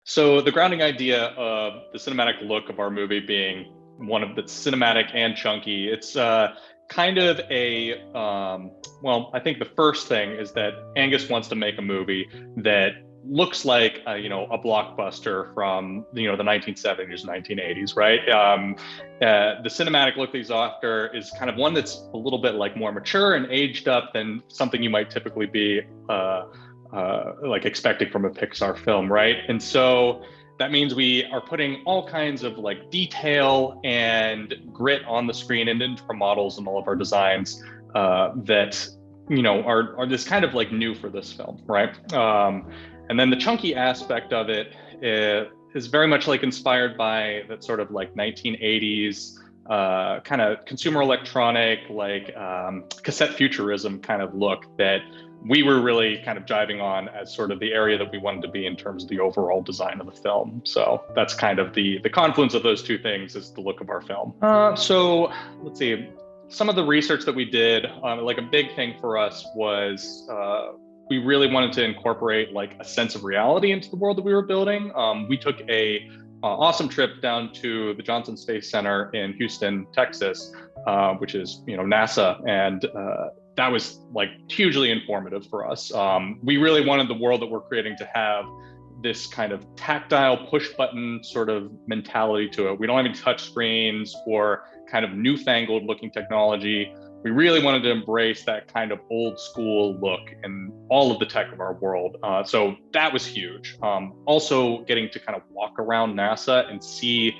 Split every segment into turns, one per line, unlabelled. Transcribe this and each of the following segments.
So the grounding idea of the cinematic look of our movie being one of the cinematic and chunky, it's kind of well, I think the first thing is that Angus wants to make a movie that looks like a blockbuster from the 1970s, 1980s, right? The cinematic look that he's after is kind of one that's a little bit like more mature and aged up than something you might typically be like expecting from a Pixar film, right? And so that means we are putting all kinds of like detail and grit on the screen and into our models and all of our designs that are this kind of like new for this film, right? And then the chunky aspect of it is very much like inspired by that sort of like 1980s kind of consumer electronic, like cassette futurism kind of look that we were really kind of jiving on as sort of the area that we wanted to be in terms of the overall design of the film. So that's kind of the confluence of those two things is the look of our film. So let's see, some of the research that we did, like a big thing for us was we really wanted to incorporate like a sense of reality into the world that we were building. We took a awesome trip down to the Johnson Space Center in Houston, Texas, which is NASA, and that was like hugely informative for us. We really wanted the world that we're creating to have this kind of tactile push button sort of mentality to it. We don't have any touch screens or kind of newfangled looking technology. We really wanted to embrace that kind of old school look in all of the tech of our world. So that was huge. Also getting to kind of walk around NASA and see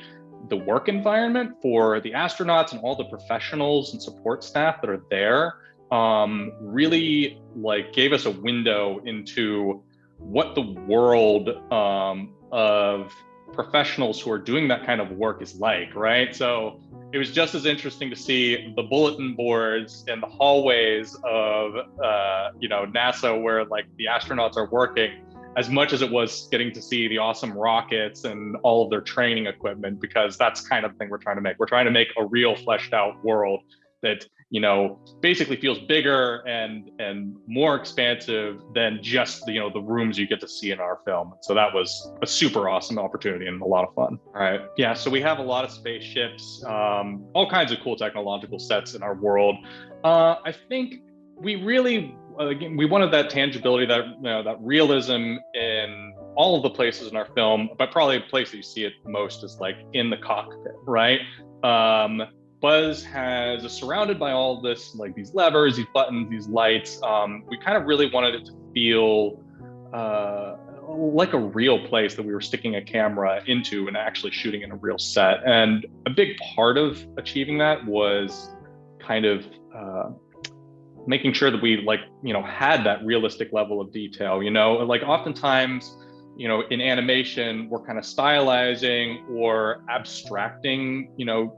the work environment for the astronauts and all the professionals and support staff that are there really like gave us a window into what the world of professionals who are doing that kind of work is like, right? So it was just as interesting to see the bulletin boards and the hallways of NASA where like the astronauts are working, as much as it was getting to see the awesome rockets and all of their training equipment, because that's kind of the thing we're trying to make. We're trying to make a real fleshed out world that basically feels bigger and more expansive than just the rooms you get to see in our film. So that was a super awesome opportunity and a lot of fun. All right, yeah. So we have a lot of spaceships, all kinds of cool technological sets in our world. I think we really again we wanted that tangibility, that realism in all of the places in our film, but probably the place that you see it most is like in the cockpit, right? Buzz is surrounded by all this, like these levers, these buttons, these lights. We kind of really wanted it to feel like a real place that we were sticking a camera into and actually shooting in a real set. And a big part of achieving that was kind of making sure that we had that realistic level of detail. Like oftentimes, in animation, we're kind of stylizing or abstracting,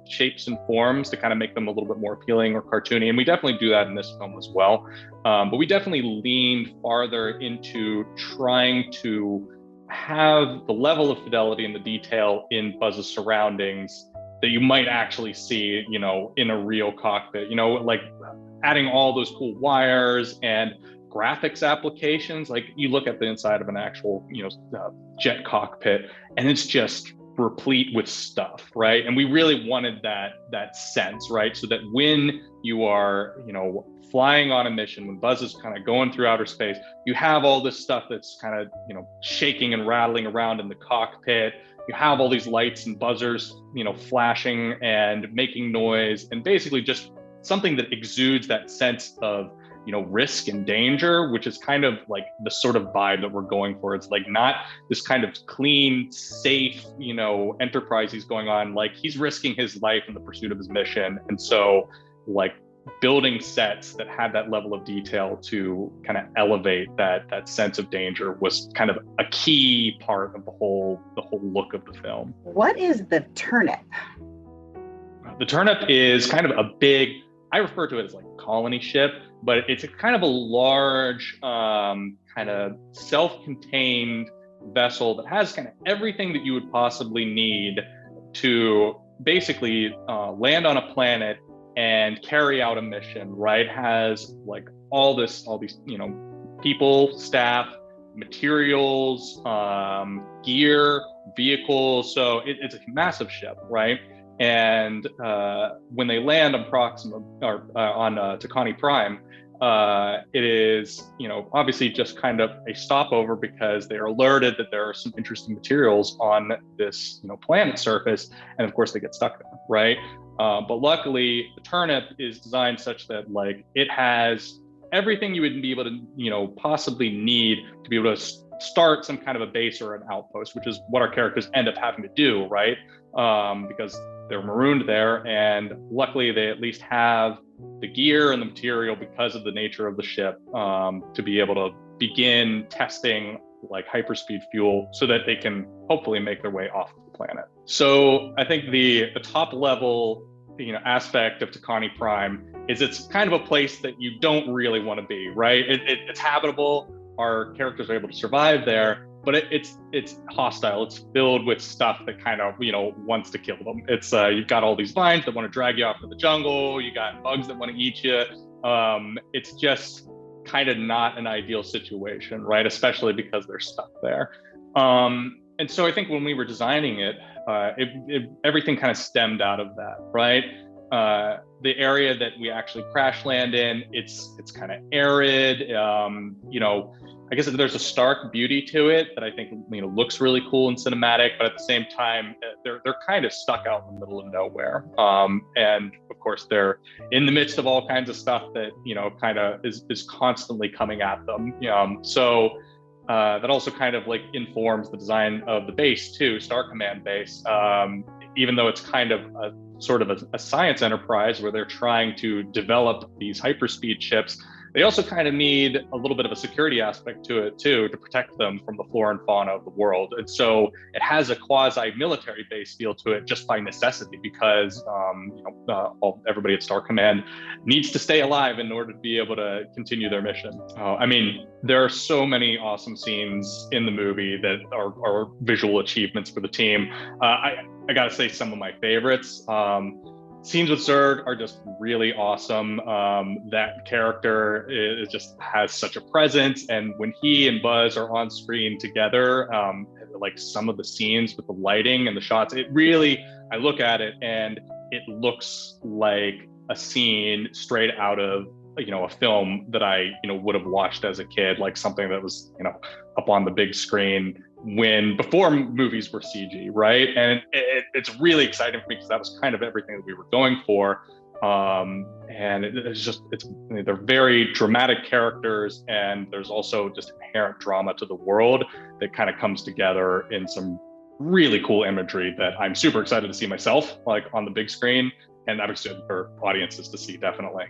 shapes and forms to kind of make them a little bit more appealing or cartoony. And we definitely do that in this film as well. But we definitely leaned farther into trying to have the level of fidelity and the detail in Buzz's surroundings that you might actually see, in a real cockpit, like adding all those cool wires and graphics applications. Like you look at the inside of an actual jet cockpit and it's just replete with stuff, right? And we really wanted that sense, right? So that when you are flying on a mission, when Buzz is kind of going through outer space, you have all this stuff that's kind of shaking and rattling around in the cockpit. You have all these lights and buzzers flashing and making noise, and basically just something that exudes that sense of risk and danger, which is kind of like the sort of vibe that we're going for. It's like not this kind of clean, safe, enterprise he's going on. Like he's risking his life in the pursuit of his mission. And so like building sets that had that level of detail to kind of elevate that sense of danger was kind of a key part of the whole look of the film.
What is the turnip?
The turnip is kind of a big, I refer to it as like colony ship, but it's a kind of a large, kind of self-contained vessel that has kind of everything that you would possibly need to basically land on a planet and carry out a mission, right? Has like all these, people, staff, materials, gear, vehicles. So it's a massive ship, right? And when they land on Proxima or on Takani Prime, it is, obviously just kind of a stopover because they are alerted that there are some interesting materials on this, planet surface, and of course they get stuck there, right? But luckily, the Turnip is designed such that it has everything you would be able to, possibly need to be able to start some kind of a base or an outpost, which is what our characters end up having to do, right? Because they're marooned there, and luckily they at least have the gear and the material because of the nature of the ship to be able to begin testing hyperspeed fuel so that they can hopefully make their way off the planet. So I think the top level aspect of Takani Prime is it's kind of a place that you don't really want to be, right? It's habitable. Our characters are able to survive there, but it's hostile. It's filled with stuff that kind of wants to kill them. It's you've got all these vines that want to drag you off to the jungle. You got bugs that want to eat you. It's just kind of not an ideal situation, right? Especially because they're stuck there. And so I think when we were designing it, everything kind of stemmed out of that, right? The area that we actually crash land in, it's kind of arid. I guess there's a stark beauty to it that I think looks really cool and cinematic, but at the same time, they're kind of stuck out in the middle of nowhere. And of course, they're in the midst of all kinds of stuff that kind of is constantly coming at them. So that also kind of informs the design of the base too, Star Command base. Even though it's kind of sort of a science enterprise where they're trying to develop these hyperspeed ships, they also kind of need a little bit of a security aspect to it too, to protect them from the flora and fauna of the world. And so it has a quasi-military base feel to it just by necessity, because everybody at Star Command needs to stay alive in order to be able to continue their mission. There are so many awesome scenes in the movie that are visual achievements for the team. I gotta say some of my favorites. Scenes with Zurg are just really awesome. That character just has such a presence, and when he and Buzz are on screen together, some of the scenes with the lighting and the shots, it really, I look at it and it looks like a scene straight out of a film that I would have watched as a kid, like something that was up on the big screen before movies were CG, right? And it's really exciting for me because that was kind of everything that we were going for. And they're very dramatic characters, and there's also just inherent drama to the world that kind of comes together in some really cool imagery that I'm super excited to see myself on the big screen, and I'm excited for audiences to see, definitely.